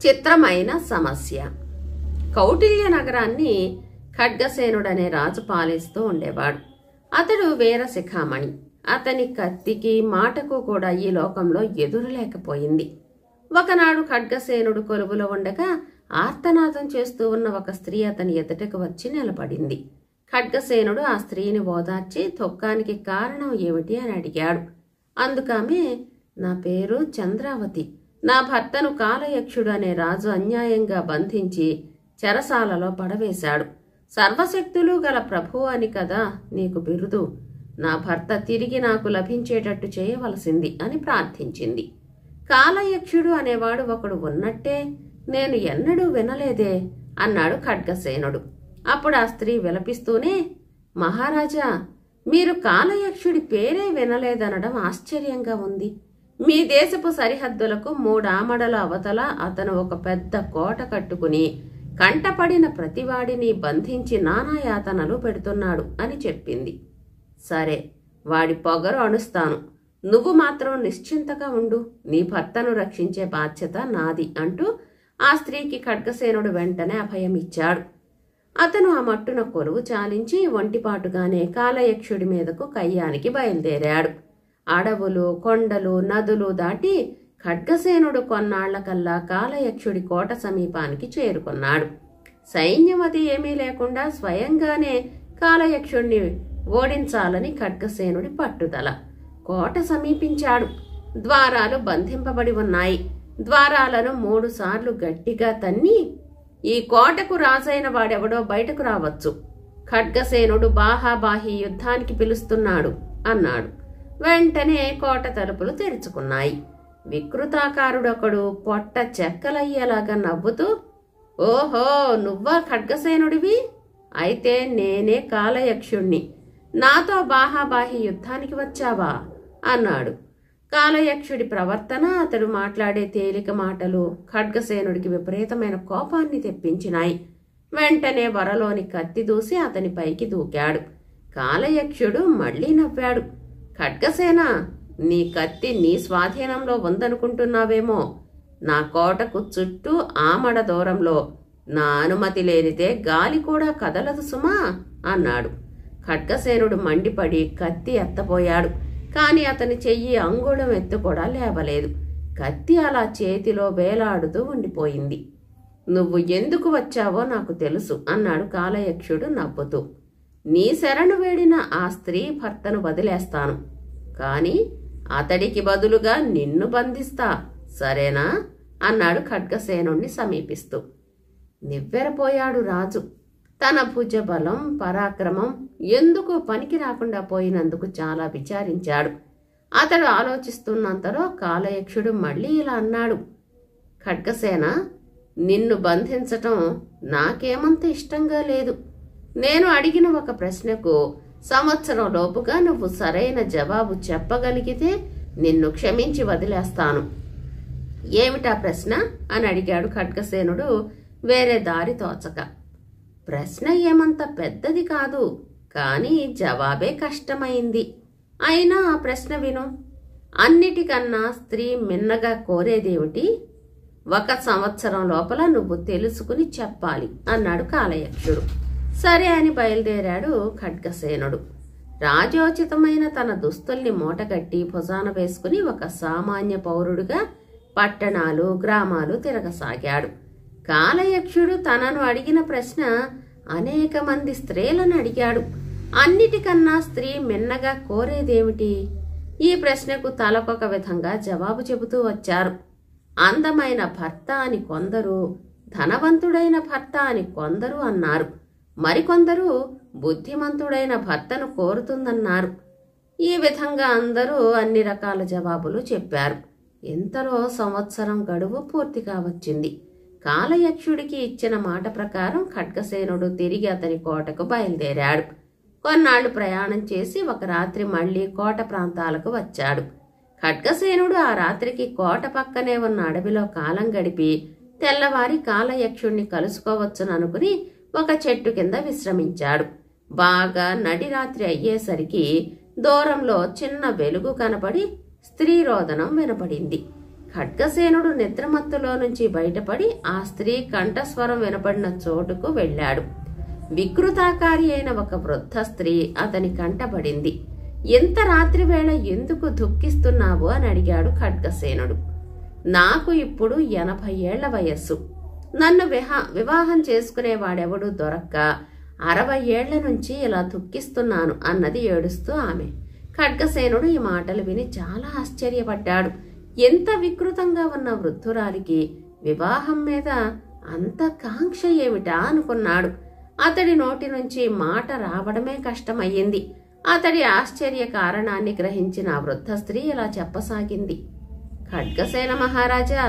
చిత్రమైన సమస్య. కౌటిల్య నగరాన్ని ఖడ్గసేనుడనే రాజు పాలిస్తూ ఉండేవాడు. అతడు వీరశిఖామణి. అతని కత్తికి మాటకు కూడా ఈ లోకంలో ఎదురు లేకపోయింది. ఒకనాడు ఖడ్గసేనుడు కొలువులో ఉండగా ఆర్తనాదం చేస్తూ ఉన్న ఒక స్త్రీ అతని ఎదుటకు వచ్చి నిలబడింది. ఖడ్గసేనుడు ఆ స్త్రీని ఓదార్చి తొక్కానికి కారణం ఏమిటి అని అడిగాడు. అందుకామె, నా పేరు చంద్రావతి. నా భర్తను కాలయక్షుడు అనే రాజు అన్యాయంగా బంధించి చెరసాలలో పడవేశాడు. సర్వశక్తులు గల ప్రభువు అని కదా నీకు బిరుదు. నా భర్త తిరిగి నాకు లభించేటట్టు చేయవలసింది అని ప్రార్థించింది. కాలయక్షుడు అనేవాడు ఒకడు ఉన్నట్టే నేను ఎన్నడూ వినలేదే అన్నాడు ఖడ్గసేనుడు. అప్పుడు ఆ స్త్రీ విలపిస్తూనే, మహారాజా, మీరు కాలయక్షుడి పేరే వినలేదనడం ఆశ్చర్యంగా ఉంది. మీ దేశపు సరిహద్దులకు 3 ఆమడల అవతల అతను ఒక పెద్ద కోట కట్టుకుని కంటపడిన ప్రతివాడిని బంధించి నానాయాతనలు పెడుతున్నాడు అని చెప్పింది. సరే, వాడి పొగరు అణుస్తాను. నువ్వు మాత్రం నిశ్చింతగా ఉండు. నీ భర్తను రక్షించే బాధ్యత నాది అంటూ ఆ స్త్రీకి ఖడ్గసేనుడు వెంటనే అభయం ఇచ్చాడు. అతను ఆ మట్టున కొలువు చాలించి ఒంటిపాటుగానే కాలయక్షుడి మీదకు కయ్యానికి బయలుదేరాడు. అడవులు, కొండలు, నదులు దాటి ఖడ్గసేనుడు కొన్నాళ్లకల్లా కాలయక్షుడి కోట సమీపానికి చేరుకున్నాడు. సైన్యం అది ఏమీ లేకుండా స్వయంగానే కాలయక్షుడిని ఓడించాలని ఖడ్గసేనుడి పట్టుదల. కోట సమీపించాడు. ద్వారాలు బంధింపబడి ఉన్నాయి. ద్వారాలను 3 సార్లు గట్టిగా తన్ని, ఈ కోటకు రాజైన వాడెవడో బయటకు రావచ్చు. ఖడ్గసేనుడు బాహాబాహి యుద్ధానికి పిలుస్తున్నాడు అన్నాడు. వెంటనే కోట తలుపులు తెరుచుకున్నాయి. వికృతాకారుడొకడు పొట్ట చెక్కలయ్యేలాగా నవ్వుతూ, ఓహో, నువ్వా ఖడ్గసేనుడివి? అయితే నేనే కాలయక్షుణ్ణి. నాతో బాహాబాహి యుద్ధానికి వచ్చావా అన్నాడు. కాలయక్షుడి ప్రవర్తన, అతడు మాట్లాడే తేలిక మాటలు ఖడ్గసేనుడికి విపరీతమైన కోపాన్ని తెప్పించినాయి. వెంటనే వరలోని కత్తి దూసి అతని పైకి దూకాడు. కాలయక్షుడు మళ్లీ నవ్వాడు. ఖడ్గసేన, నీ కత్తి నీ స్వాధీనంలో ఉందనుకుంటున్నావేమో. నా కోటకు చుట్టూ ఆమడ దూరంలో నా అనుమతి లేనిదే గాలి కూడా కదలదు సుమా అన్నాడు. ఖడ్గసేనుడు మండిపడి కత్తి ఎత్తబోయాడు. కాని అతని చెయ్యి అంగుళం ఎత్తు కూడా లేవలేదు. కత్తి అలా చేతిలో వేలాడుతూ ఉండిపోయింది. నువ్వు ఎందుకు వచ్చావో నాకు తెలుసు అన్నాడు కాలయక్షుడు నవ్వుతూ. నీ శరణు వేడిన ఆ స్త్రీ భర్తను వదిలేస్తాను, కాని అతడికి బదులుగా నిన్ను బంధిస్తా, సరేనా అన్నాడు ఖడ్గసేనుణ్ణి సమీపిస్తూ. నివ్వెరపోయాడు రాజు. తన భుజబలం, పరాక్రమం ఎందుకు పనికి రాకుండా పోయినందుకు చాలా విచారించాడు. అతడు ఆలోచిస్తున్నంతలో కాలయక్షుడు మళ్ళీ ఇలా అన్నాడు. ఖడ్గసేన, నిన్ను బంధించటం నాకేమంత ఇష్టంగా లేదు. నేను అడిగిన ఒక ప్రశ్నకు సంవత్సరం లోపుగా నువ్వు సరైన జవాబు చెప్పగలిగితే నిన్ను క్షమించి వదిలేస్తాను. ఏమిటా ప్రశ్న అని అడిగాడు ఖడ్గసేనుడు వేరే దారి తోచక. ప్రశ్న ఏమంత పెద్దది కాదు, కానీ జవాబే కష్టమైంది. అయినా ఆ ప్రశ్న విను. అన్నిటికన్నా స్త్రీ మిన్నగా కోరేదేమిటి? 1 సంవత్సరం లోపల నువ్వు తెలుసుకుని చెప్పాలి అన్నాడు కాలయక్షుడు. సరే అని బయలుదేరాడు ఖడ్గసేనుడు. రాజోచితమైన తన దుస్తుల్ని మూటగట్టి భుజాన వేసుకుని ఒక సామాన్య పౌరుడుగా పట్టణాలు, గ్రామాలు తిరగసాగాడు. కాలయక్షుడు తనను అడిగిన ప్రశ్న అనేక మంది స్త్రీలను అడిగాడు. అన్నిటికన్నా స్త్రీ మిన్నగా కోరేదేమిటి? ఈ ప్రశ్నకు తలకొక విధంగా జవాబు చెబుతూ వచ్చారు. అందమైన భర్త అని కొందరు, ధనవంతుడైన భర్త అని కొందరు అన్నారు. మరికొందరు బుద్ధిమంతుడైన భర్తను కోరుతుందన్నారు. ఈ విధంగా అందరూ అన్ని రకాల జవాబులు చెప్పారు. ఇంతలో సంవత్సరం గడువు పూర్తిగా వచ్చింది. కాలయక్షుడికి ఇచ్చిన మాట ప్రకారం ఖడ్గసేనుడు తిరిగి అతని కోటకు బయలుదేరాడు. కొన్నాళ్లు ప్రయాణం చేసి ఒక రాత్రి మళ్లీ కోట ప్రాంతాలకు వచ్చాడు. ఖడ్గసేనుడు ఆ రాత్రికి కోట పక్కనే ఉన్న అడవిలో కాలం గడిపి తెల్లవారి కాలయక్షుణ్ణి కలుసుకోవచ్చుననుకుని ఒక చెట్టు కింద విశ్రమించాడు. బాగా నడిరాత్రి అయ్యేసరికి దూరంలో చిన్న వెలుగు కనపడి స్త్రీ రోదనం వినపడింది. ఖడ్గసేనుడు నిద్రమత్తులో నుంచి బయటపడి ఆ స్త్రీ కంఠస్వరం వినపడిన చోటుకు వెళ్ళాడు. వికృతాకారి అయిన ఒక వృద్ధ స్త్రీ అతని కంటబడింది. ఎంత రాత్రివేళ ఎందుకు దుఃఖిస్తున్నావు అని అడిగాడు ఖడ్గసేనుడు. నాకు ఇప్పుడు 80 ఏళ్ల వయస్సు. నన్ను వివాహం చేసుకునేవాడెవడూ దొరక్క 60 ఏళ్ల నుంచి ఇలా దుఃఖిస్తున్నాను అన్నది ఏడుస్తూ ఆమె. ఖడ్గసేనుడు ఈ మాటలు విని చాలా ఆశ్చర్యపడ్డాడు. ఎంత వికృతంగా ఉన్న వృద్ధురాలికి వివాహం మీద అంత కాంక్ష ఏమిటా అనుకున్నాడు. అతడి నోటి నుంచి మాట రావడమే కష్టమయ్యింది. అతడి ఆశ్చర్య కారణాన్ని గ్రహించిన ఆ వృద్ధ స్త్రీ ఇలా చెప్పసాగింది. ఖడ్గసేన మహారాజా,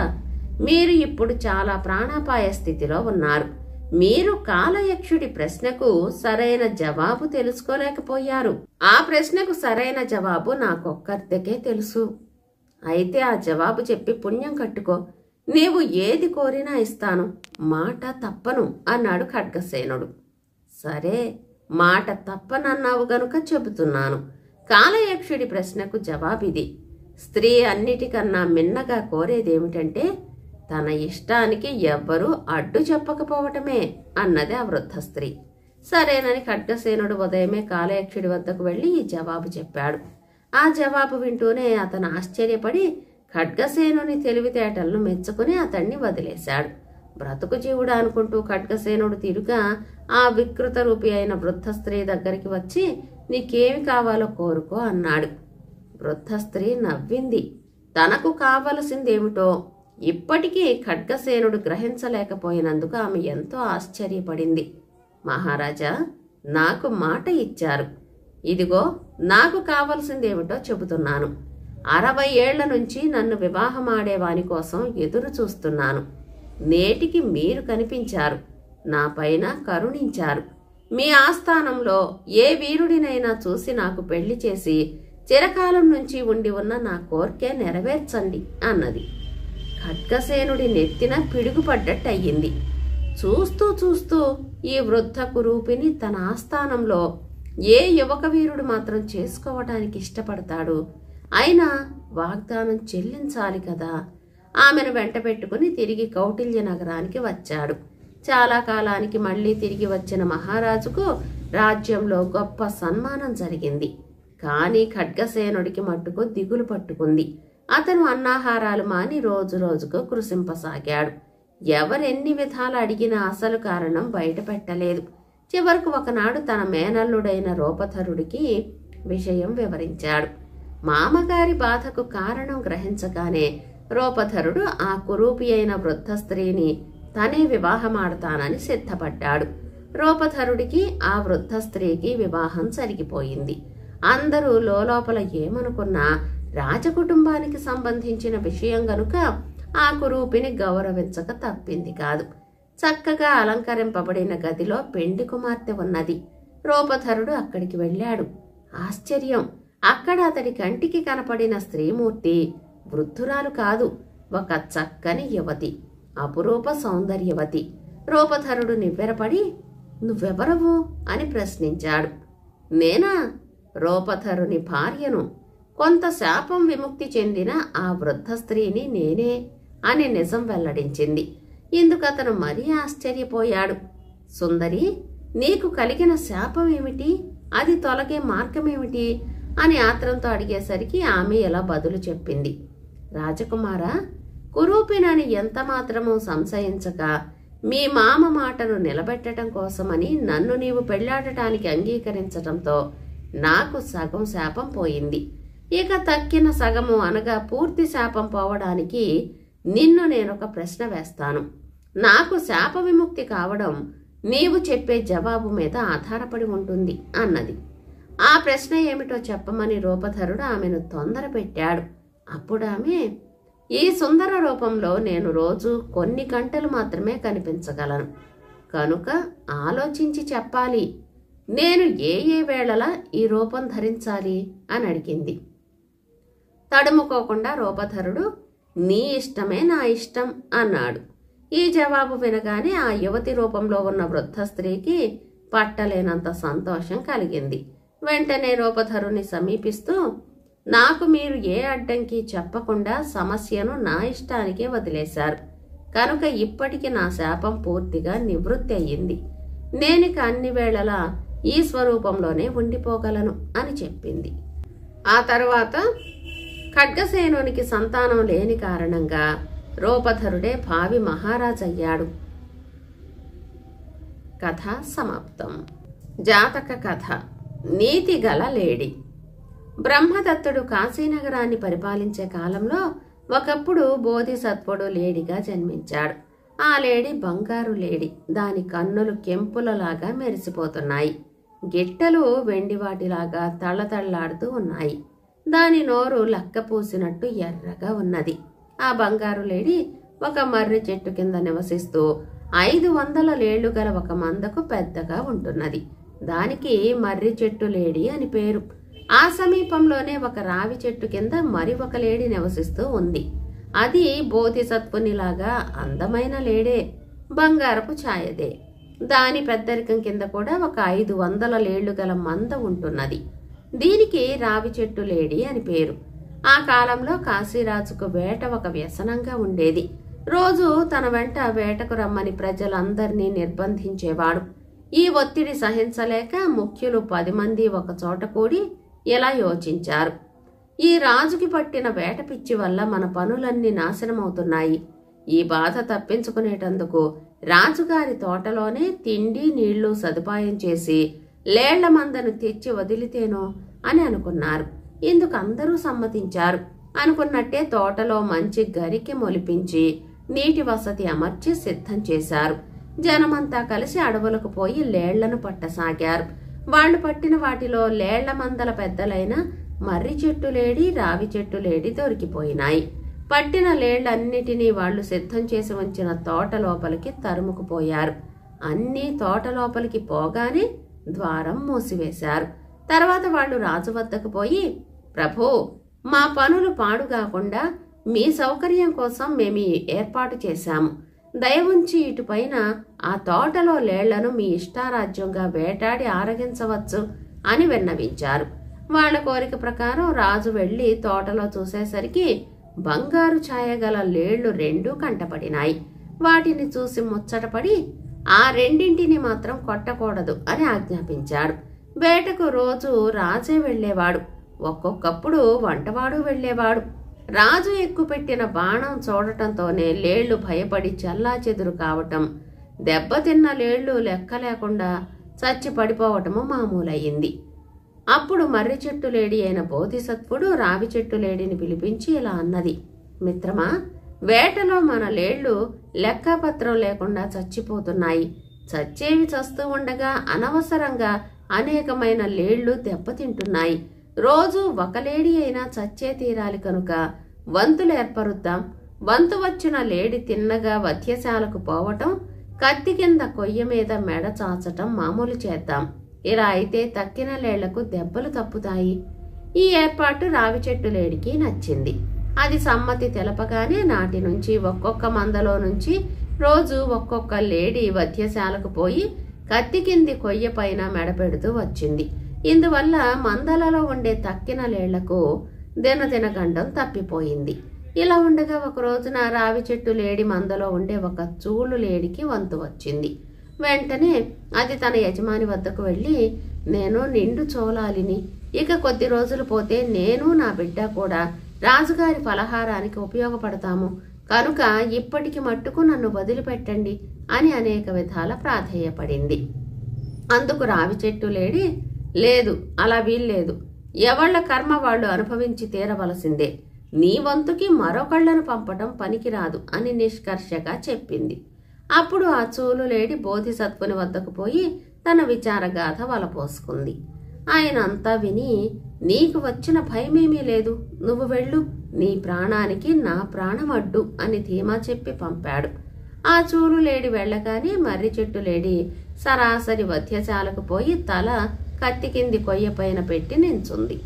మీరు ఇప్పుడు చాలా ప్రాణాపాయ స్థితిలో ఉన్నారు. మీరు కాలయక్షుడి ప్రశ్నకు సరైన జవాబు తెలుసుకోలేకపోయారు. ఆ ప్రశ్నకు సరైన జవాబు నాకొక్కరికే తెలుసు. అయితే ఆ జవాబు చెప్పి పుణ్యం కట్టుకో. నీవు ఏది కోరినా ఇస్తాను, మాట తప్పను అన్నాడు ఖడ్గసేనుడు. సరే, మాట తప్పనన్నావు గనుక చెబుతున్నాను. కాలయక్షుడి ప్రశ్నకు జవాబిది. స్త్రీ అన్నిటికన్నా మిన్నగా కోరేదేమిటంటే తన ఇష్టానికి ఎవ్వరూ అడ్డు చెప్పకపోవటమే అన్నది ఆ వృద్ధ స్త్రీ. సరేనని ఖడ్గసేనుడు ఉదయమే కాలయక్షుడి వద్దకు వెళ్లి ఈ జవాబు చెప్పాడు. ఆ జవాబు వింటూనే అతను ఆశ్చర్యపడి ఖడ్గసేనుని తెలివితేటలను మెచ్చుకుని అతన్ని వదిలేశాడు. బ్రతుకు జీవుడు అనుకుంటూ ఖడ్గసేనుడు తిరుగా ఆ వికృత రూపి అయిన వృద్ధ స్త్రీ దగ్గరికి వచ్చి నీకేమి కావాలో కోరుకో అన్నాడు. వృద్ధ స్త్రీ నవ్వింది. తనకు కావలసిందేమిటో ఇప్పటికీ ఖడ్గసేనుడు గ్రహించలేకపోయినందుకు ఆమె ఎంతో ఆశ్చర్యపడింది. మహారాజా, నాకు మాట ఇచ్చారు. ఇదిగో నాకు కావలసిందేమిటో చెబుతున్నాను. 60 ఏళ్ల నుంచి నన్ను వివాహమాడేవాని కోసం ఎదురు చూస్తున్నాను. నేటికి మీరు కనిపించారు. నా పైన కరుణించారు. మీ ఆస్థానంలో ఏ వీరుడినైనా చూసి నాకు పెళ్లి చేసి చిరకాలం నుంచి ఉండి ఉన్న నా కోర్కె నెరవేర్చండి అన్నది. ఖడ్గసేనుడి నెత్తిన పిడుగుపడ్డట్టయింది. చూస్తూ చూస్తూ ఈ వృద్ధ కురూపిని తన ఆస్థానంలో ఏ యువక వీరుడు మాత్రం చేసుకోవటానికి ఇష్టపడతాడు? అయినా వాగ్దానం చెల్లించాలి కదా. ఆమెను వెంట పెట్టుకుని తిరిగి కౌటిల్య నగరానికి వచ్చాడు. చాలా కాలానికి మళ్లీ తిరిగి వచ్చిన మహారాజుకు రాజ్యంలో గొప్ప సన్మానం జరిగింది. కానీ ఖడ్గసేనుడికి మట్టుకు దిగులు పట్టుకుంది. అతను అన్నాహారాలు మాని రోజు రోజుకు కృశింపసాగాడు. ఎవరెన్ని విధాలు అడిగినా అసలు కారణం బయట పెట్టలేదు. చివరకు ఒకనాడు తన మేనల్లుడైన రూపధరుడికి విషయం వివరించాడు. మామగారి బాధకు కారణం గ్రహించగానే రూపధరుడు ఆ కురూపి అయిన వృద్ధ స్త్రీని తనే వివాహమాడతానని సిద్ధపడ్డాడు. రూపధరుడికి ఆ వృద్ధ స్త్రీకి వివాహం జరిగిపోయింది. అందరూ లోలోపల ఏమనుకున్నా రాజకుటుంబానికి సంబంధించిన విషయం గనుక ఆ కురూపిని గౌరవించక తప్పింది కాదు. చక్కగా అలంకరింపబడిన గదిలో పెండి కుమార్తె ఉన్నది. రూపధరుడు అక్కడికి వెళ్ళాడు. ఆశ్చర్యం! అక్కడ అతడి కంటికి కనపడిన స్త్రీమూర్తి వృద్ధురాలు కాదు, ఒక చక్కని యువతి, అపురూప సౌందర్యవతి. రూపధరుడు నివ్వెరపడి నువ్వెవరవు అని ప్రశ్నించాడు. నేనా? రూపధరుని భార్యను. కొంత శాపం విముక్తి చెందిన ఆ వృద్ధ స్త్రీని నేనే అని నిజం వెల్లడించింది. ఇందుకతను మరీ ఆశ్చర్యపోయాడు. సుందరి, నీకు కలిగిన శాపం ఏమిటి? అది తొలగే మార్గమేమిటి అని ఆత్రంతో అడిగేసరికి ఆమె ఇలా బదులు చెప్పింది. రాజకుమారా, కురూపినని ఎంతమాత్రమూ సంశయించక మీ మామ మాటను నిలబెట్టడం కోసమని నన్ను నీవు పెళ్లాడటానికి అంగీకరించటంతో నాకు సగం శాపం పోయింది. ఇక తక్కిన సగము అనగా పూర్తి శాపం పోవడానికి నిన్ను నేనొక ప్రశ్న వేస్తాను. నాకు శాప విముక్తి కావడం నీవు చెప్పే జవాబు మీద ఆధారపడి ఉంటుంది అన్నది. ఆ ప్రశ్న ఏమిటో చెప్పమని రూపధరుడు ఆమెను తొందర పెట్టాడు. అప్పుడు ఆమె, ఈ సుందర రూపంలో నేను రోజు కొన్ని గంటలు మాత్రమే కనిపించగలను కనుక ఆలోచించి చెప్పాలి. నేను ఏ ఏ వేళలా ఈ రూపం ధరించాలి అని అడిగింది. తడుముకోకుండా రూపధరుడు నీ ఇష్టమే నా ఇష్టం అన్నాడు. ఈ జవాబు వినగానే ఆ యువతి రూపంలో ఉన్న వృద్ధ స్త్రీకి పట్టలేనంత సంతోషం కలిగింది. వెంటనే రూపధరుని సమీపిస్తూ నాకు మీరు ఏ అడ్డంకి చెప్పకుండా సమస్యను నా ఇష్టానికే వదిలేశారు. కనుక ఇప్పటికి నా శాపం పూర్తిగా నివృత్తి అయ్యింది. నేనిక అన్ని వేళలా ఈ స్వరూపంలోనే ఉండిపోగలను అని చెప్పింది. ఆ తరువాత ఖడ్గసేనునికి సంతానం లేని కారణంగా రూపధరుడే భావి మహారాజయ్యాడు. కథ సమాప్తం. జాతక కథ. నీతి గల లేడి. బ్రహ్మదత్తుడు కాశీనగరాన్ని పరిపాలించే కాలంలో ఒకప్పుడు బోధిసత్వుడు లేడిగా జన్మించాడు. ఆ లేడి బంగారు లేడి. దాని కన్నులు కెంపులలాగా మెరిసిపోతున్నాయి. గిట్టలు వెండివాటిలాగా తళ్ళతళ్ళాడుతూ ఉన్నాయి. దాని నోరు లక్కపూసినట్టు ఎర్రగా ఉన్నది. ఆ బంగారు లేడి ఒక మర్రి చెట్టు కింద నివసిస్తూ 500 లేళ్లు గల ఒక మందకు పెద్దగా ఉంటున్నది. దానికి మర్రి చెట్టు లేడి అని పేరు. ఆ సమీపంలోనే ఒక రావి చెట్టు కింద మరి ఒక లేడి నివసిస్తూ ఉంది. అది బోధిసత్వునిలాగా అందమైన లేడే, బంగారపు ఛాయదే. దాని పెద్దరికం కింద కూడా ఒక 500 లేళ్లు గల మంద ఉంటున్నది. దీనికి రావి చెట్టు లేడి అని పేరు. ఆ కాలంలో కాశీరాజుకు వేట ఒక వ్యసనంగా ఉండేది. రోజు తన వెంట వేటకు రమ్మని ప్రజలందరినీ నిర్బంధించేవాడు. ఈ ఒత్తిడి సహించలేక ముఖ్యులు 10 మంది ఒక చోట కూడి ఇలా యోచించారు. ఈ రాజుకి పట్టిన వేట పిచ్చి వల్ల మన పనులన్నీ నాశనమవుతున్నాయి. ఈ బాధ తప్పించుకునేటందుకు రాజుగారి తోటలోనే తిండి నీళ్లు సదుపాయం చేసి లేళ్ల మందను తెచ్చి వదిలితేనో అని అనుకున్నారు. ఇందుకు అందరూ సమ్మతించారు. అనుకున్నట్టే తోటలో మంచి గరికి మొలిపించి నీటి వసతి అమర్చి సిద్ధం చేశారు. జనమంతా కలిసి అడవులకు పోయి లేళ్లను పట్టసాగారు. వాళ్లు పట్టిన వాటిలో లేళ్ల మందల పెద్దలైన మర్రి చెట్టు లేడి, రావి చెట్టు లేడి దొరికిపోయినాయి. పట్టిన లేళ్లన్నిటినీ వాళ్లు సిద్ధం చేసి ఉంచిన తోట లోపలికి తరుముకుపోయారు. అన్నీ తోట లోపలికి పోగానే ద్వారం మూసివేశారు. తర్వాత వాళ్లు రాజు వద్దకు పోయి, ప్రభూ, మా పనులు పాడుగాకుండా మీ సౌకర్యం కోసం మేము ఏర్పాటు చేశాము. దయవుంచి ఇటుపైన ఆ తోటలో లేళ్లను మీ ఇష్టారాజ్యంగా వేటాడి ఆరగించవచ్చు అని విన్నవించారు. వాళ్ల కోరిక ప్రకారం రాజు వెళ్లి తోటలో చూసేసరికి బంగారు ఛాయగల లేళ్లు 2 కంటపడినాయి. వాటిని చూసి ముచ్చటపడి ఆ రెండింటిని మాత్రం కొట్టకూడదు అని ఆజ్ఞాపించాడు. వేటకు రోజు రాజే వెళ్లేవాడు. ఒక్కొక్కప్పుడు వంటవాడు వెళ్లేవాడు. రాజు ఎక్కుపెట్టిన బాణం చూడటంతోనే లేళ్లు భయపడి చల్లాచెదురు కావటం, దెబ్బతిన్న లేళ్లు లెక్క లేకుండా చచ్చి పడిపోవటము మామూలయ్యింది. అప్పుడు మర్రి చెట్టు లేడి అయిన బోధిసత్వుడు రావి చెట్టు లేడిని పిలిపించి ఇలా అన్నది, మిత్రమా, వేటలో మన లేళ్లు లెక్కాపత్రం లేకుండా చచ్చిపోతున్నాయి. చచ్చేవి చస్తూ ఉండగా అనవసరంగా అనేకమైన లేళ్లు దెబ్బతింటున్నాయి. రోజు ఒక లేడి అయినా చచ్చే తీరాలి కనుక వంతులు ఏర్పరుద్దాం. వంతు వచ్చిన లేడి తిన్నగా వధ్యశాలకు పోవటం, కత్తి కింద కొయ్య మీద మెడ చాచటం మామూలు చేద్దాం. ఇలా అయితే తక్కిన లేళ్లకు దెబ్బలు తప్పుతాయి. ఈ ఏర్పాటు రావి చెట్టు లేడికి నచ్చింది. అది సమ్మతి తెలపగానే నాటి నుంచి ఒక్కొక్క మందలో నుంచి రోజు ఒక్కొక్క లేడి వధ్యశాలకు పోయి కత్తి కింది కొయ్య పైన మెడపెడుతూ వచ్చింది. ఇందువల్ల మందలలో ఉండే తక్కిన లేళ్లకు దినదినగండం తప్పిపోయింది. ఇలా ఉండగా ఒక రోజున రావి చెట్టు లేడి మందలో ఉండే ఒక చూలు లేడికి వంతు వచ్చింది. వెంటనే అది తన యజమాని వద్దకు వెళ్ళి, నేను నిండు చోళాలిని, ఇక కొద్ది రోజులు పోతే నేను నా బిడ్డ కూడా రాజుగారి ఫలహారానికి ఉపయోగపడతాము, కనుక ఇప్పటికి మట్టుకు నన్ను వదిలిపెట్టండి అని అనేక విధాల ప్రాధేయపడింది. అందుకు రావి చెట్టు లేడి, లేదు, అలా వీల్లేదు. ఎవళ్ల కర్మ వాళ్లు అనుభవించి తీరవలసిందే. నీ వంతుకి మరొకళ్లను పంపటం పనికిరాదు అని నిష్కర్షగా చెప్పింది. అప్పుడు ఆ చూలు లేడి బోధిసత్వుని వద్దకు పోయి తన విచారగాథ వలపోసుకుంది. ఆయన అంతా విని, నీకు వచ్చిన భయమేమీ లేదు, నువ్వు వెళ్ళు, నీ ప్రాణానికి నా ప్రాణం అడ్డు అని ధీమా చెప్పి పంపాడు. ఆ చూలు లేడి వెళ్ళగానే మర్రి చెట్టు లేడి సరాసరి వధ్యశాలకు పోయి తల కత్తి కింది కొయ్య పైన పెట్టి నించుంది.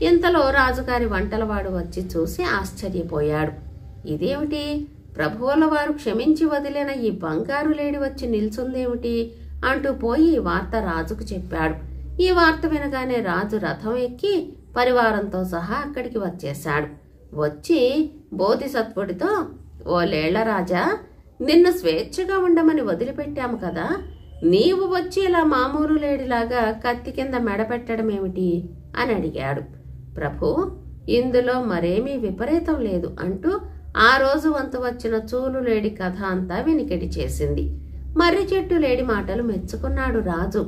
ఇంతలో రాజుగారి వంటలవాడు వచ్చి చూసి ఆశ్చర్యపోయాడు. ఇదేమిటి, ప్రభువుల వారు క్షమించి వదిలిన ఈ బంగారు లేడి వచ్చి నిల్చుందేమిటి అంటూ పోయి ఈ వార్త రాజుకు చెప్పాడు. ఈ వార్త వినగానే రాజు రథం ఎక్కి పరివారంతో సహా అక్కడికి వచ్చేశాడు. వచ్చి బోధిసత్వుడితో, ఓ లేళ్ల రాజా, నిన్ను స్వేచ్ఛగా ఉండమని వదిలిపెట్టాము కదా, నీవు వచ్చి ఇలా మామూలు లేడిలాగా కత్తి కింద మెడపెట్టడం ఏమిటి అని అడిగాడు. ప్రభు, ఇందులో మరేమీ విపరీతం లేదు అంటూ ఆ రోజు వంతు వచ్చిన చూలు లేడి కథ అంతా వినికిడి చేసింది. మర్రి చెట్టు లేడి మాటలు మెచ్చుకున్నాడు రాజు.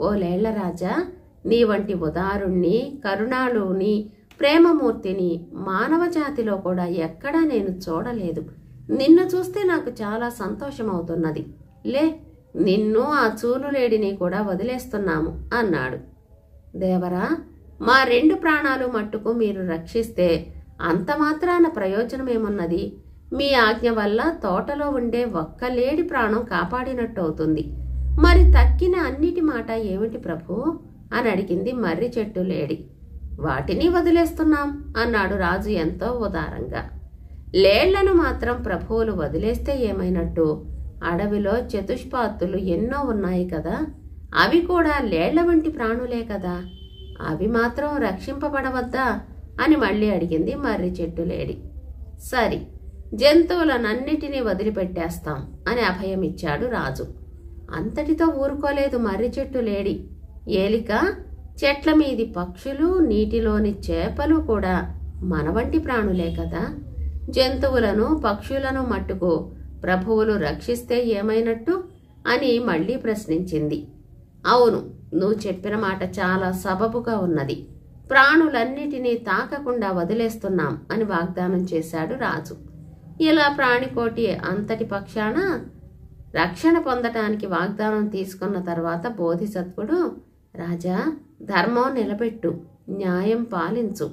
ఓ లేళ్ల రాజా, నీ వంటి ఉదారుణ్ణి, కరుణాళుని, ప్రేమమూర్తిని మానవ జాతిలో కూడా ఎక్కడా నేను చూడలేదు. నిన్ను చూస్తే నాకు చాలా సంతోషమవుతున్నది. లే, నిన్ను ఆ చూలులేడిని కూడా వదిలేస్తున్నాము అన్నాడు. దేవరా, మా 2 ప్రాణాలు మట్టుకు మీరు రక్షిస్తే అంత మాత్రాన ప్రయోజనమేమున్నది? మీ ఆజ్ఞ వల్ల తోటలో ఉండే ఒక్క లేడి ప్రాణం కాపాడినట్టు అవుతుంది. మరి తక్కిన అన్నిటి మాట ఏమిటి ప్రభు అని అడిగింది మర్రి చెట్టు లేడి. వాటిని వదిలేస్తున్నాం అన్నాడు రాజు ఎంతో ఉదారంగా. లేళ్లను మాత్రం ప్రభువులు వదిలేస్తే ఏమైనట్టు? అడవిలో చతుష్పాత్తులు ఎన్నో ఉన్నాయి కదా, అవి కూడా లేళ్ల వంటి ప్రాణులే కదా, అవి మాత్రం రక్షింపబడవద్దా అని మళ్ళీ అడిగింది మర్రి చెట్టు లేడి. సరి, జంతువులనన్నిటినీ వదిలిపెట్టేస్తాం అని అభయమిచ్చాడు రాజు. అంతటితో ఊరుకోలేదు మర్రి చెట్టు లేడి. ఏలిక, చెట్ల మీది పక్షులు, నీటిలోని చేపలు కూడా మన వంటి ప్రాణులే కదా, జంతువులను పక్షులను మట్టుకు ప్రభువులు రక్షిస్తే ఏమైనట్టు అని మళ్ళీ ప్రశ్నించింది. అవును, నువ్వు చెప్పిన మాట చాలా సబబుగా ఉన్నది. ప్రాణులన్నిటినీ తాకకుండా వదిలేస్తున్నాం అని వాగ్దానం చేశాడు రాజు. ఇలా ప్రాణికోటి అంతటి పక్షాన రక్షణ పొందటానికి వాగ్దానం తీసుకున్న తర్వాత బోధిసత్వుడు, రాజా, ధర్మం నిలబెట్టు, న్యాయం పాలించు,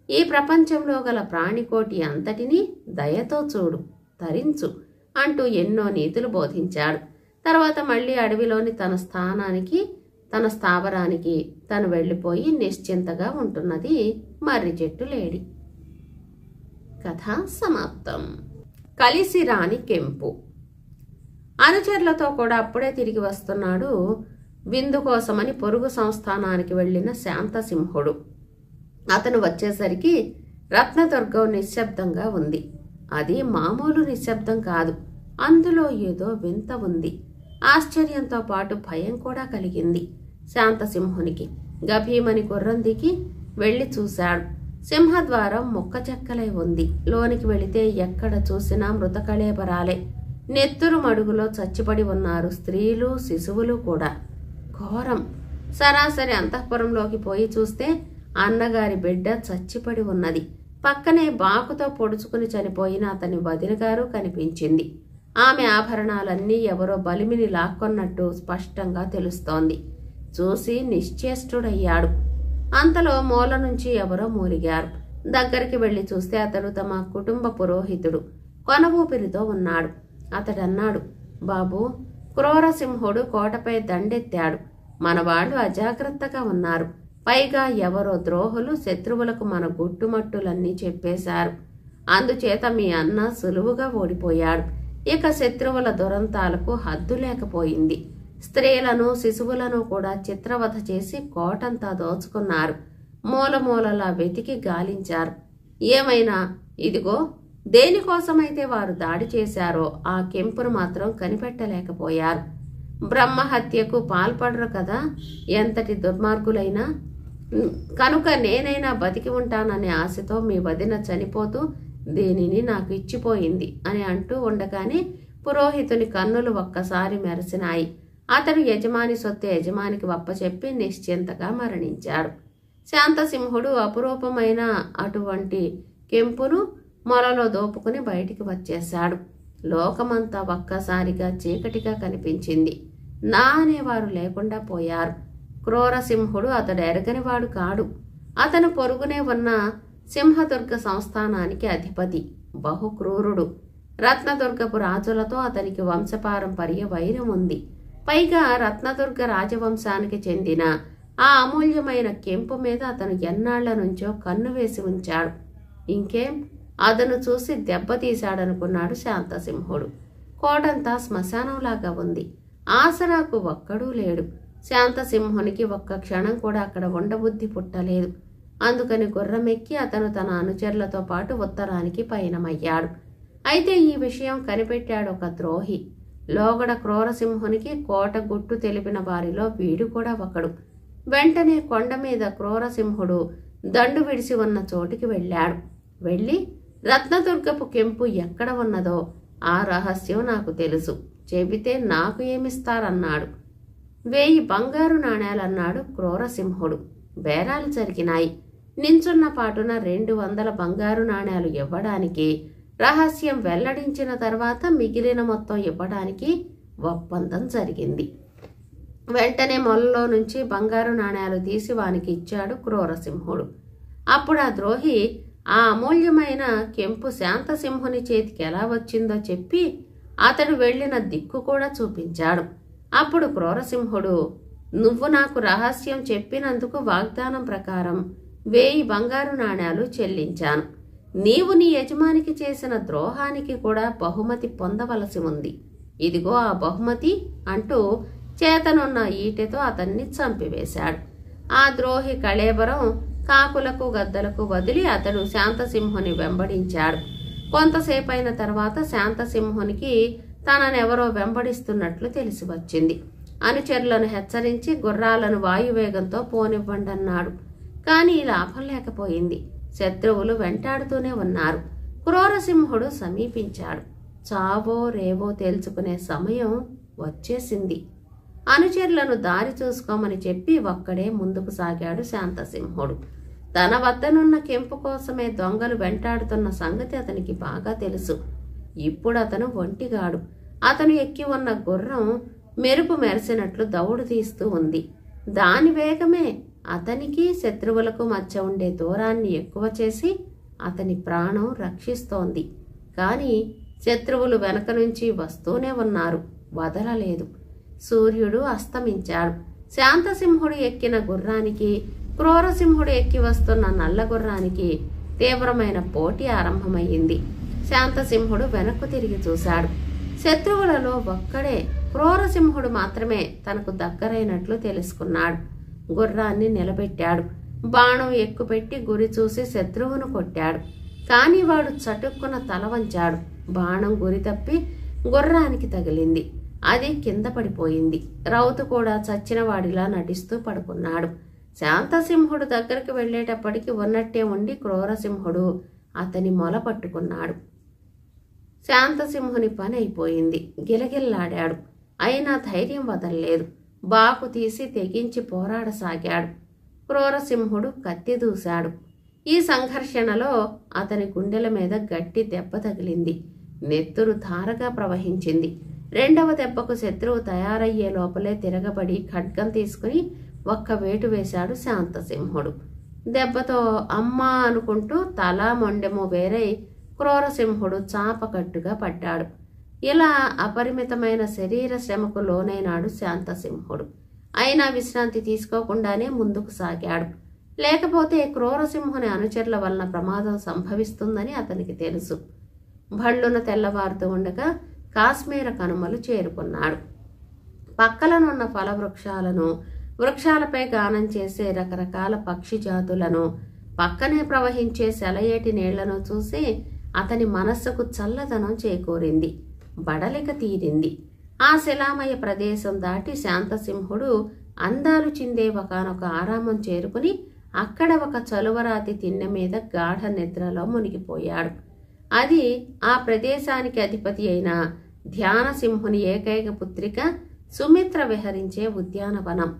ఈ ప్రపంచంలో గల ప్రాణికోటి అంతటినీ దయతో చూడు, తరించు అంటూ ఎన్నో నీతులు బోధించాడు. తర్వాత మళ్ళీ అడవిలోని తన స్థావరానికి తను వెళ్ళిపోయి నిశ్చింతగా ఉంటున్నది మర్రి చెట్టు లేడి. కథ సమాప్తం. కలిసి రాని కెంపు. అనుచరులతో కూడా అప్పుడే తిరిగి వస్తున్నాడు విందు కోసమని పొరుగు సంస్థానానికి వెళ్లిన శాంతసింహుడు. అతను వచ్చేసరికి రత్నదుర్గం నిశ్శబ్దంగా ఉంది. అది మామూలు నిశ్శబ్దం కాదు, అందులో ఏదో వింత ఉంది. ఆశ్చర్యంతో పాటు భయం కూడా కలిగింది శాంతసింహునికి. గభీమని గుర్రం దిగి వెళ్లి చూశాడు. సింహద్వారం ముక్కచెక్కలై ఉంది. లోనికి వెళితే ఎక్కడ చూసినా మృతకళేబరాలే. నెత్తురు మడుగులో చచ్చిపడి ఉన్నారు స్త్రీలు, శిశువులు కూడా. ఘోరం. సరాసరి అంతఃపురంలోకి పోయి చూస్తే అన్నగారి బిడ్డ చచ్చిపడి ఉన్నది. పక్కనే బాకుతో పొడుచుకుని చనిపోయిన అతని వదినగారు కనిపించింది. ఆమె ఆభరణాలన్నీ ఎవరో బలిమిని లాక్కొన్నట్టు స్పష్టంగా తెలుస్తోంది. చూసి నిశ్చేష్టుడయ్యాడు. అంతలో మూల నుంచి ఎవరో మూలిగారు. దగ్గరికి వెళ్లి చూస్తే అతడు తమ కుటుంబ పురోహితుడు కొన ఊపిరితో ఉన్నాడు. అతడన్నాడు, బాబూ, క్రూరసింహుడు కోటపై దండెత్తాడు. మనవాళ్లు అజాగ్రత్తగా ఉన్నారు. పైగా ఎవరో ద్రోహులు శత్రువులకు మన గుట్టుమట్టులన్నీ చెప్పేశారు. అందుచేత మీ అన్న సులువుగా ఓడిపోయాడు. ఇక శత్రువుల దురంతాలకు హద్దు లేకపోయింది. స్త్రీలను, శిశువులను కూడా చిత్రవధ చేసి కోటంతా దోచుకున్నారు. మూలమూలలా వెతికి గాలించారు. ఏమైనా ఇదిగో, దేనికోసమైతే వారు దాడి చేశారో ఆ కెంపును మాత్రం కనిపెట్టలేకపోయారు. బ్రహ్మహత్యకు పాల్పడరు కదా, ఎంతటి దుర్మార్గులైనా. కనుక నేనైనా బతికి ఉంటాననే ఆశతో మీ వదిన చనిపోతూ దీనిని నాకు ఇచ్చిపోయింది అని అంటూ ఉండగానే పురోహితుని కన్నులు ఒక్కసారి మెరిసినాయి. అతడు యజమాని సొత్తు యజమానికి వప్పచెప్పి నిశ్చింతగా మరణించాడు. శాంతసింహుడు అపురూపమైన అటువంటి కెంపును మొలలో దోపుకుని బయటికి వచ్చేశాడు. లోకమంతా ఒక్కసారిగా చీకటిగా కనిపించింది. నా అనేవారు లేకుండా పోయారు. క్రూరసింహుడు అతడు ఎరగనివాడు కాడు. అతను పొరుగునే ఉన్న సింహదుర్గ సంస్థానానికి అధిపతి. బహుక్రూరుడు. రత్నదుర్గపు రాజులతో అతనికి వంశపారంపర్య వైరం ఉంది. పైగా రత్నదుర్గ రాజవంశానికి చెందిన ఆ అమూల్యమైన కెంపు మీద అతను ఎన్నాళ్ల నుంచో కన్ను వేసి ఉంచాడు. ఇంకేం, అతను చూసి దెబ్బతీశాడనుకున్నాడు శాంతసింహుడు. కోటంతా శ్మశానంలాగా ఉంది. ఆసరాకు ఒక్కడూ లేడు. శాంతసింహునికి ఒక్క క్షణం కూడా అక్కడ ఉండబుద్ధి పుట్టలేదు. అందుకని గుర్రమెక్కి అతను తన అనుచరులతో పాటు ఉత్తరానికి పయనమయ్యాడు. అయితే ఈ విషయం కనిపెట్టాడు ఒక ద్రోహి. లోగడ క్రూరసింహునికి కోట గుట్టు తెలిపిన వారిలో వీడు కూడా ఒకడు. వెంటనే కొండ మీద క్రూరసింహుడు దండు విడిసి ఉన్న చోటికి వెళ్ళాడు. వెళ్ళి రత్నదుర్గపు కెంపు ఎక్కడ ఉన్నదో ఆ రహస్యం నాకు తెలుసు, చెబితే నాకు ఏమిస్తారన్నాడు. 1000 బంగారు నాణేలన్నాడు క్రూరసింహుడు. బేరాలు జరిగినాయి. నించున్న పాటున 200 బంగారు నాణేలు ఇవ్వడానికి, రహస్యం వెల్లడించిన తర్వాత మిగిలిన మొత్తం ఇవ్వడానికి ఒప్పందం జరిగింది. వెంటనే మొలలో నుంచి బంగారు నాణేలు తీసి వానికి ఇచ్చాడు క్రూరసింహుడు. అప్పుడు ఆ ద్రోహి ఆ అమూల్యమైన కెంపు శాంతసింహుని చేతికి ఎలా వచ్చిందో చెప్పి అతడు వెళ్లిన దిక్కు కూడా చూపించాడు. అప్పుడు క్రూరసింహుడు, నువ్వు నాకు రహస్యం చెప్పినందుకు వాగ్దానం ప్రకారం 1000 బంగారు నాణేలు చెల్లించాను. నీవు నీ యజమానికి చేసిన ద్రోహానికి కూడా బహుమతి పొందవలసి ఉంది. ఇదిగో ఆ బహుమతి అంటూ చేతనున్న ఈటెతో అతన్ని చంపివేశాడు. ఆ ద్రోహి కళేబరం కాకులకు గద్దలకు వదిలి అతడు శాంతసింహుని వెంబడించాడు. కొంతసేపైన తర్వాత శాంతసింహునికి తననెవరో వెంబడిస్తున్నట్లు తెలిసి వచ్చింది. అనుచరులను హెచ్చరించి గుర్రాలను వాయువేగంతో పోనివ్వండన్నాడు. కానీ లాభం లేకపోయింది. శత్రువులు వెంటాడుతూనే ఉన్నారు. క్రూరసింహుడు సమీపించాడు. చావో రేవో తేల్చుకునే సమయం వచ్చేసింది. అనుచరులను దారి చూసుకోమని చెప్పి ఒక్కడే ముందుకు సాగాడు శాంతసింహుడు. తన వద్దనున్న కెంపు కోసమే దొంగలు వెంటాడుతున్న సంగతి అతనికి బాగా తెలుసు. ఇప్పుడు అతను ఒంటిగాడు. అతను ఎక్కి ఉన్న గుర్రం మెరుపు మెరిసినట్లు దౌడు తీస్తూ ఉంది. దాని వేగమే అతనికి శత్రువులకు మధ్య ఉండే దూరాన్ని ఎక్కువ చేసి అతని ప్రాణం రక్షిస్తోంది. కానీ శత్రువులు వెనక నుంచి వస్తూనే ఉన్నారు, వదలలేదు. సూర్యుడు అస్తమించాడు. శాంతసింహుడు ఎక్కిన గుర్రానికి, క్రూరసింహుడు ఎక్కి వస్తున్న నల్ల గుర్రానికి తీవ్రమైన పోటీ ఆరంభమయ్యింది. శాంతసింహుడు వెనక్కు తిరిగి చూశాడు. శత్రువులలో ఒక్కడే క్రూరసింహుడు మాత్రమే తనకు దగ్గరైనట్లు తెలుసుకున్నాడు. గుర్రాన్ని నిలబెట్టాడు. బాణం ఎక్కుపెట్టి గురి చూసి శత్రువును కొట్టాడు. కాని వాడు చటుక్కున తల వంచాడు. బాణం గురి తప్పి గుర్రానికి తగిలింది. అది కింద పడిపోయింది. రౌతు కూడా చచ్చిన వాడిలా నటిస్తూ పడుకున్నాడు. శాంతసింహుడు దగ్గరికి వెళ్లేటప్పటికి ఉన్నట్టే ఉండి క్రూరసింహుడు అతని మొల పట్టుకున్నాడు. శాంతసింహుని పని అయిపోయింది. గిలగిల్లాడాడు. అయినా ధైర్యం వదల్లేదు. బాకు తీసి తెగించి పోరాడసాగాడు. క్రూరసింహుడు కత్తి దూశాడు. ఈ సంఘర్షణలో అతని గుండెల మీద గట్టి దెబ్బ తగిలింది. నెత్తురు ధారగా ప్రవహించింది. రెండవ దెబ్బకు శత్రువు తయారయ్యే లోపలే తిరగబడి ఖడ్గం తీసుకుని ఒక్క వేటు వేశాడు శాంతసింహుడు. దెబ్బతో అమ్మా అనుకుంటూ తల మొండెము వేరై క్రూరసింహుడు చాపకట్టుగా పడ్డాడు. ఇలా అపరిమితమైన శరీర శ్రమకు లోనైనాడు శాంతసింహుడు. అయినా విశ్రాంతి తీసుకోకుండానే ముందుకు సాగాడు. లేకపోతే క్రూరసింహుని అనుచరుల వలన ప్రమాదం సంభవిస్తుందని అతనికి తెలుసు. భళ్ళున తెల్లవారుతూ ఉండగా కాశ్మీర కనుమలు చేరుకున్నాడు. పక్కలనున్న ఫలవృక్షాలను, వృక్షాలపై గానం చేసే రకరకాల పక్షి జాతులను, పక్కనే ప్రవహించే సెలయేటి నీళ్లను చూసి అతని మనస్సుకు చల్లదనం చేకూరింది. బడలిక తీరింది. ఆ శిలామయ ప్రదేశం దాటి శాంతసింహుడు అందాలు చిందే ఒకనొక ఆరామం చేరుకుని అక్కడ ఒక చలువరాతి తిన్నె మీద గాఢ నిద్రలో మునిగిపోయాడు. అది ఆ ప్రదేశానికి అధిపతి అయిన ధ్యానసింహుని ఏకైక పుత్రిక సుమిత్ర విహరించే ఉద్యానవనం.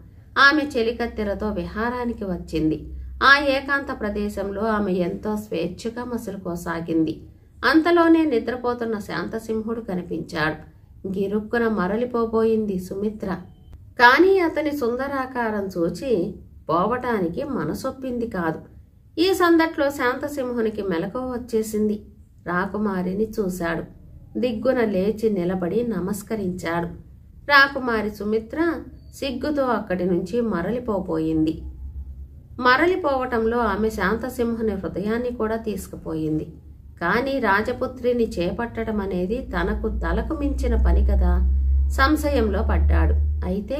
ఆమె చెలికత్తెలతో విహారానికి వచ్చింది. ఆ ఏకాంత ప్రదేశంలో ఆమె ఎంతో స్వేచ్ఛగా మసులుకోసాగింది. అంతలోనే నిద్రపోతున్న శాంతసింహుడు కనిపించాడు. గిరుక్కున మరలిపోబోయింది సుమిత్ర. కానీ అతని సుందరాకారం చూచి పోవటానికి మనసొప్పింది కాదు. ఈ సందట్లో శాంతసింహునికి మెలకువ వచ్చేసింది. రాకుమారిని చూశాడు. దిగ్గున లేచి నిలబడి నమస్కరించాడు. రాకుమారి సుమిత్ర సిగ్గుతో అక్కడి నుంచి మరలిపోబోయింది. మరలిపోవటంలో ఆమె శాంతసింహుని హృదయాన్ని కూడా తీసుకుపోయింది. కానీ రాజపుత్రిని చేపట్టడం అనేది తలకు మించిన పని కదా. సంశయంలో పడ్డాడు. అయితే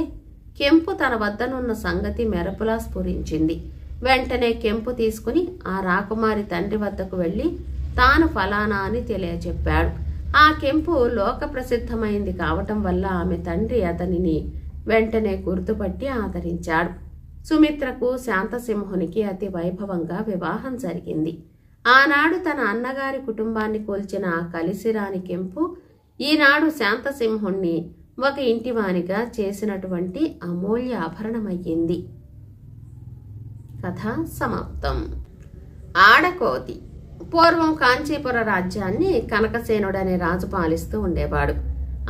కెంపు తన వద్దనున్న సంగతి మెరుపులా స్ఫురించింది. వెంటనే కెంపు తీసుకుని ఆ రాకుమారి తండ్రి వద్దకు వెళ్ళి తాను ఫలానా అని తెలియచెప్పాడు. ఆ కెంపు లోక ప్రసిద్ధమైంది కావటం వల్ల ఆమె తండ్రి అతనిని వెంటనే గుర్తుపట్టి ఆదరించాడు. సుమిత్రకు శాంతసింహునికి అతి వైభవంగా వివాహం జరిగింది. ఆనాడు తన అన్నగారి కుటుంబాన్ని కూల్చిన ఆ కలిసిరాని కెంపు ఈనాడు శాంతసింహుణ్ణి ఒక ఇంటివానిగా చేసినటువంటి అమూల్య ఆభరణమయ్యింది. కథ సమాప్తం. ఆడకోతి. పూర్వం కాంచీపుర రాజ్యాన్ని కనకసేనుడనే రాజు పాలిస్తూ ఉండేవాడు.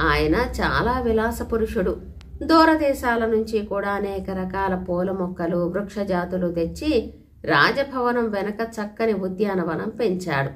ఆయన చాలా విలాస పురుషుడు. దూరదేశాల నుంచి కూడా అనేక రకాల పూల మొక్కలు, వృక్షజాతులు తెచ్చి రాజభవనం వెనక చక్కని ఉద్యానవనం పెంచాడు.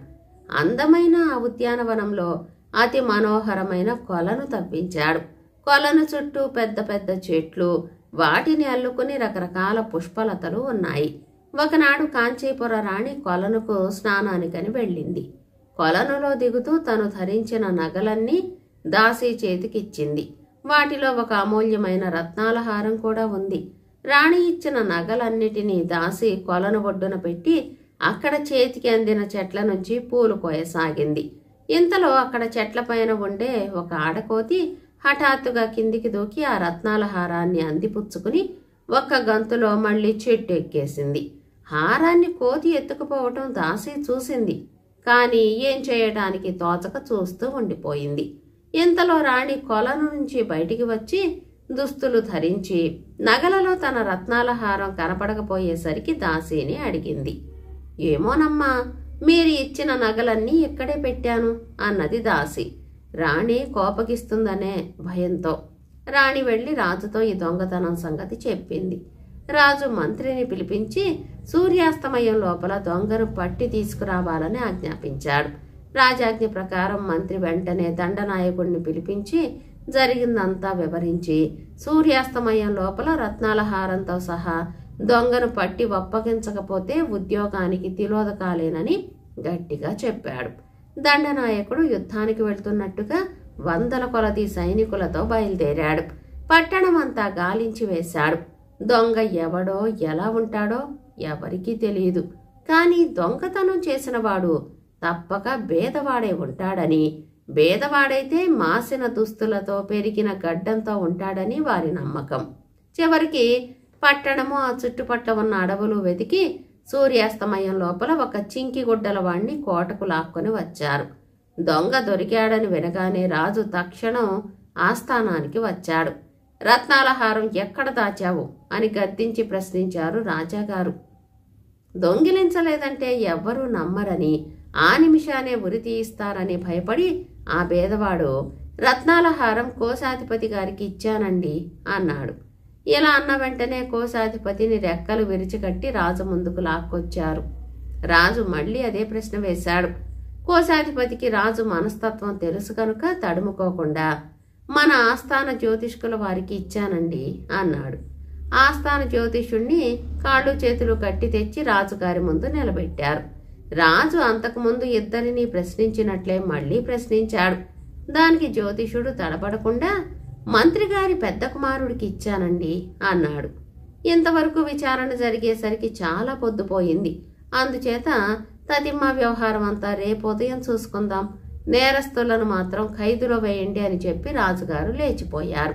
అందమైన ఆ ఉద్యానవనంలో అతి మనోహరమైన కొలను తవ్వించాడు. కొలను చుట్టూ పెద్ద పెద్ద చెట్లు, వాటిని అల్లుకుని రకరకాల పుష్పలతలు ఉన్నాయి. ఒకనాడు కాంచీపుర రాణి కొలనుకు స్నానానికని వెళ్ళింది. కొలనులో దిగుతూ తను ధరించిన నగలన్నీ దాసీ చేతికిచ్చింది. వాటిలో ఒక అమూల్యమైన రత్నాల హారం కూడా ఉంది. రాణి ఇచ్చిన నగలన్నిటినీ దాసి కొలను ఒడ్డున పెట్టి అక్కడ చేతికి అందిన చెట్ల నుంచి పూలు కోయసాగింది. ఇంతలో అక్కడ చెట్లపైన ఉండే ఒక ఆడకోతి హఠాత్తుగా కిందికి దూకి ఆ రత్నాల హారాన్ని అందిపుచ్చుకుని ఒక్క గంతులో మళ్లీ చెట్టు ఎక్కేసింది. హారాన్ని కోతి ఎత్తుకుపోవటం దాసి చూసింది. కాని ఏం చేయడానికి తోచక చూస్తూ ఉండిపోయింది. ఇంతలో రాణి కొలను నుంచి బయటికి వచ్చి దుస్తులు ధరించి నగలలో తన రత్నాల హారం కనపడకపోయేసరికి దాసీని అడిగింది. ఏమోనమ్మా, మీరు ఇచ్చిన నగలన్నీ ఇక్కడే పెట్టాను అన్నది దాసి. రాణి కోపగిస్తుందనే భయంతో రాణి వెళ్లి రాజుతో ఈ దొంగతనం సంగతి చెప్పింది. రాజు మంత్రిని పిలిపించి సూర్యాస్తమయం లోపల దొంగను పట్టి తీసుకురావాలని ఆజ్ఞాపించాడు. రాజాజ్ఞ ప్రకారం మంత్రి వెంటనే దండనాయకుడిని పిలిపించి జరిగిందంతా వివరించి సూర్యాస్తమయం లోపల రత్నాల హారంతో సహా దొంగను పట్టి ఒప్పగించకపోతే ఉద్యోగానికి తిలోదకాలేనని గట్టిగా చెప్పాడు. దండనాయకుడు యుద్ధానికి వెళ్తున్నట్టుగా వందల కొలది సైనికులతో బయలుదేరాడు. పట్టణమంతా గాలించి వేశాడు. దొంగ ఎవడో ఎలా ఉంటాడో ఎవరికీ తెలియదు. కాని దొంగతనం చేసినవాడు తప్పక బేదవాడే ఉంటాడని, బేదవాడైతే మాసిన దుస్తులతో పెరిగిన గడ్డంతో ఉంటాడని వారి నమ్మకం. చివరికి పట్టణము ఆ చుట్టుపట్ల ఉన్న అడవులు వెతికి సూర్యాస్తమయం లోపల ఒక చింకి గుడ్డల వాణ్ణి కోటకు లాక్కొని వచ్చారు. దొంగ దొరికాడని వినగానే రాజు తక్షణం ఆస్థానానికి వచ్చాడు. రత్నాల హారం ఎక్కడ దాచావు అని గద్దించి ప్రశ్నించారు రాజాగారు. దొంగిలించలేదంటే ఎవ్వరూ నమ్మరని, ఆ నిమిషానే ఉరి తీయిస్తారని భయపడి ఆ బేదవాడు రత్నాల హారం కోశాధిపతి గారికి ఇచ్చానండి అన్నాడు. ఇలా అన్న వెంటనే కోశాధిపతిని రెక్కలు విరిచికట్టి రాజు ముందుకు లాక్కొచ్చారు. రాజు మళ్లీ అదే ప్రశ్న వేశాడు. కోశాధిపతికి రాజు మనస్తత్వం తెలుసు కనుక తడుముకోకుండా మన ఆస్థాన జ్యోతిష్కుల వారికి ఇచ్చానండి అన్నాడు. ఆస్థాన జ్యోతిష్యుణ్ణి కాళ్ళు చేతులు కట్టి తెచ్చి రాజుగారి ముందు నిలబెట్టారు. రాజు అంతకుముందు ఇద్దరిని ప్రశ్నించినట్లే మళ్లీ ప్రశ్నించాడు. దానికి జ్యోతిషుడు తడబడకుండా మంత్రిగారి పెద్ద కుమారుడికి ఇచ్చానండి అన్నాడు. ఇంతవరకు విచారణ జరిగేసరికి చాలా పొద్దుపోయింది. అందుచేత తదిమ్మ వ్యవహారం అంతా రేపు ఉదయం చూసుకుందాం, నేరస్తులను మాత్రం ఖైదులో వేయండి అని చెప్పి రాజుగారు లేచిపోయారు.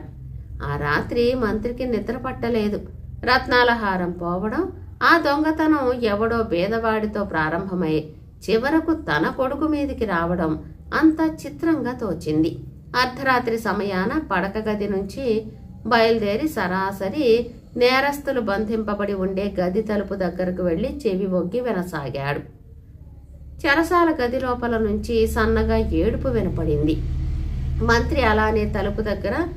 ఆ రాత్రి మంత్రికి నిద్ర పట్టలేదు. రత్నాల హారం పోవడం, ఆ దొంగతనం ఎవడో బేదవాడితో ప్రారంభమై చివరకు తన కొడుకు మీదికి రావడం అంత చిత్రంగా తోచింది. అర్ధరాత్రి సమయాన పడక గది నుంచి బయలుదేరి సరాసరి నేరస్తులు బంధింపబడి ఉండే గది తలుపు దగ్గరకు వెళ్లి చెవి ఒగ్గి వినసాగాడు. చెరసాల గది లోపల నుంచి సన్నగా ఏడుపు వినపడింది. మంత్రి అలానే తలుపు దగ్గర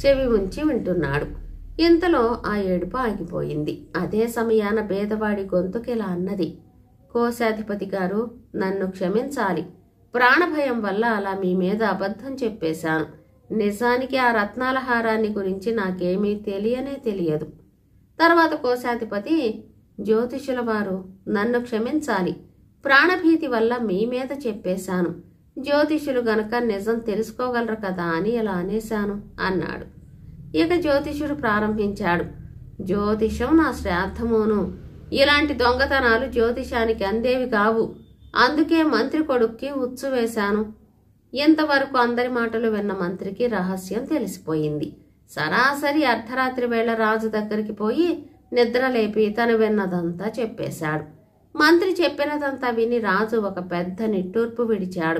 చెవి ఉంచి వింటున్నాడు. ఇంతలో ఆ ఏడుపు ఆగిపోయింది. అదే సమయాన బేదవాడి గొంతుకిలా అన్నది. కోశాధిపతి గారు, నన్ను క్షమించాలి. ప్రాణభయం వల్ల అలా మీ మీద అబద్ధం చెప్పేశాను. నిజానికి ఆ రత్నాల హారాన్ని గురించి నాకేమీ తెలియనే తెలియదు. తర్వాత కోశాధిపతి, జ్యోతిషుల వారు, నన్ను క్షమించాలి. ప్రాణభీతి వల్ల మీ మీద చెప్పేశాను. జ్యోతిషులు గనక నిజం తెలుసుకోగలరు కదా అని ఇలా అనేశాను అన్నాడు. ఇక జ్యోతిషుడు ప్రారంభించాడు. జ్యోతిషం నా శ్రాద్ధమును ఇలాంటి దొంగతనాలు జ్యోతిషానికి అందేవి కావు. అందుకే మంత్రి కొడుక్కి ఉచ్చు వేశాను. ఇంతవరకు అందరి మాటలు విన్న మంత్రికి రహస్యం తెలిసిపోయింది. సరాసరి అర్ధరాత్రి వేళ రాజు దగ్గరికి పోయి నిద్రలేపి తను విన్నదంతా చెప్పేశాడు. మంత్రి చెప్పినదంతా విని రాజు ఒక పెద్ద నిట్టూర్పు విడిచాడు.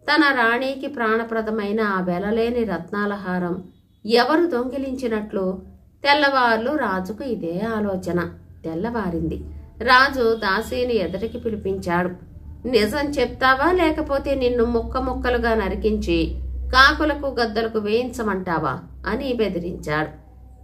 తన రాణికి ప్రాణప్రదమైన ఆ వెలలేని రత్నాల హారం ఎవరు దొంగిలించినట్లు? తెల్లవార్లు రాజుకు ఇదే ఆలోచన. తెల్లవారింది. రాజు దాసీని ఎదుటికి పిలిపించాడు. నిజం చెప్తావా, లేకపోతే నిన్ను ముక్క ముక్కలుగా నరికించి కాకులకు గద్దలకు వేయించమంటావా అని బెదిరించాడు.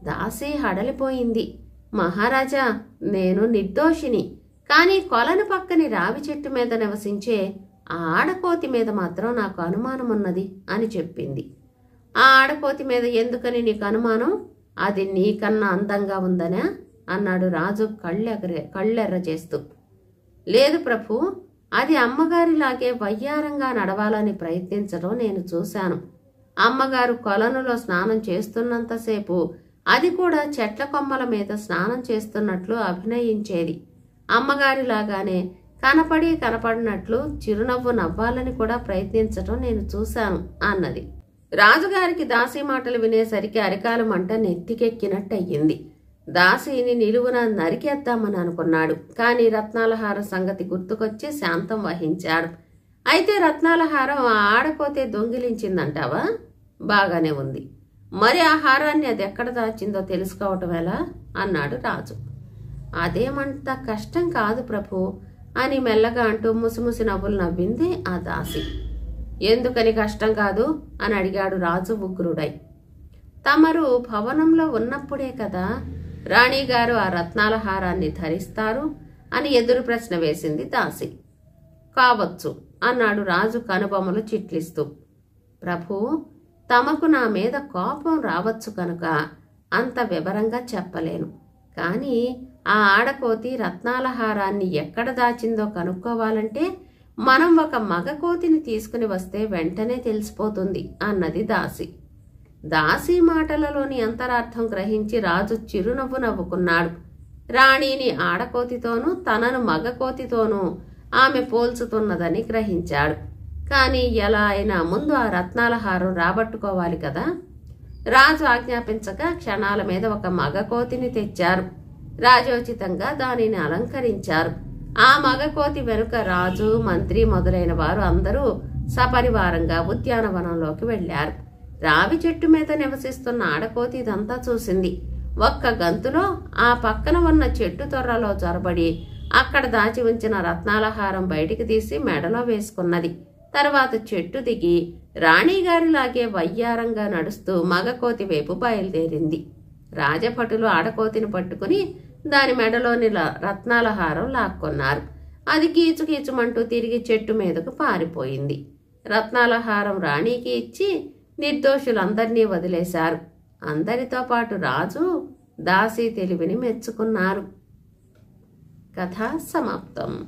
దాసి హడలిపోయింది. మహారాజా, నేను నిర్దోషిని. కానీ కొలను పక్కని రావి చెట్టు మీద నివసించే ఆ ఆడకోతి మీద మాత్రం నాకు అనుమానమున్నది అని చెప్పింది. ఆ ఆడకోతి మీద ఎందుకని నీకు అనుమానం? అది నీకన్నా అందంగా ఉందనా అన్నాడు రాజు కళ్ళెర్ర చేస్తూ. లేదు ప్రభు, అది అమ్మగారిలాగే వయ్యారంగా నడవాలని ప్రయత్నించడం నేను చూశాను. అమ్మగారు కొలనులో స్నానం చేస్తున్నంతసేపు అది కూడా చెట్ల కొమ్మల మీద స్నానం చేస్తున్నట్లు అభినయించేది. అమ్మగారిలాగానే కనపడినట్లు చిరునవ్వు నవ్వాలని కూడా ప్రయత్నించటం నేను చూశాను అన్నది. రాజుగారికి దాసి మాటలు వినేసరికి అరికాలు మంట నెత్తికెక్కినట్టయింది. దాసిని నిలువున నరికేద్దామని అనుకున్నాడు. కానీ రత్నాలహారం సంగతి గుర్తుకొచ్చి శాంతం వహించాడు. అయితే రత్నాలహారం ఆ ఆడపోతే దొంగిలించిందంటావా? బాగానే ఉంది. మరి ఆ హారాన్ని అది ఎక్కడ దాచిందో తెలుసుకోవటం ఎలా అన్నాడు రాజు. అదేమంత కష్టం కాదు ప్రభు అని మెల్లగా అంటూ ముసిముసి నవ్వులు నవ్వింది ఆ దాసి. ఎందుకని కష్టం కాదు అని అడిగాడు రాజు ఉగ్రుడై. తమరు భవనంలో ఉన్నప్పుడే కదా రాణిగారు ఆ రత్నాల హారాన్ని ధరిస్తారు అని ఎదురు ప్రశ్న వేసింది దాసి. కావచ్చు అన్నాడు రాజు కనుబొమ్మలు చిట్లిస్తూ. ప్రభు, తమకు నా మీద కోపం రావచ్చు కనుక అంత వివరంగా చెప్పలేను. కానీ ఆ ఆడకోతి రత్నాల హారాన్ని ఎక్కడ దాచిందో కనుక్కోవాలంటే మనం ఒక మగకోతిని తీసుకుని వస్తే వెంటనే తెలిసిపోతుంది అన్నది దాసి. దాసి మాటలలోని అంతరార్థం గ్రహించి రాజు చిరునవ్వు నవ్వుకున్నాడు. రాణిని ఆడకోతితోనూ తనను మగకోతితోనూ ఆమె పోల్చుతున్నదని గ్రహించాడు. కానీ ఎలా అయినా ముందు ఆ రత్నాల హారం రాబట్టుకోవాలి కదా. రాజు ఆజ్ఞాపించగా క్షణాల మీద ఒక మగకోతిని తెచ్చారు. రాజోచితంగా దానిని అలంకరించారు. ఆ మగకోతి వెనుక రాజు, మంత్రి మొదలైన వారు అందరూ సపరివారంగా ఉద్యానవనంలోకి వెళ్లారు. రావి చెట్టు మీద నివసిస్తున్న ఆడకోతి ఇదంతా చూసింది. ఒక్క గంతులో ఆ పక్కన ఉన్న చెట్టు తొర్రలో చొరబడి అక్కడ దాచి ఉంచిన రత్నాల హారం బయటికి తీసి మెడలో వేసుకున్నది. తర్వాత చెట్టు దిగి రాణిగారిలాగే వయ్యారంగా నడుస్తూ మగకోతి వైపు బయలుదేరింది. రాజభటులు ఆడకోతిని పట్టుకుని దాని మెడలోని రత్నాల హారం లాక్కున్నారు. అది కీచుకీచుమంటూ తిరిగి చెట్టు మీదకు పారిపోయింది. రత్నాల హారం రాణికి ఇచ్చి నిర్దోషులందర్నీ వదిలేశారు. అందరితో పాటు రాజు, దాసి తెలివిని మెచ్చుకున్నారు. కథ సమాప్తం.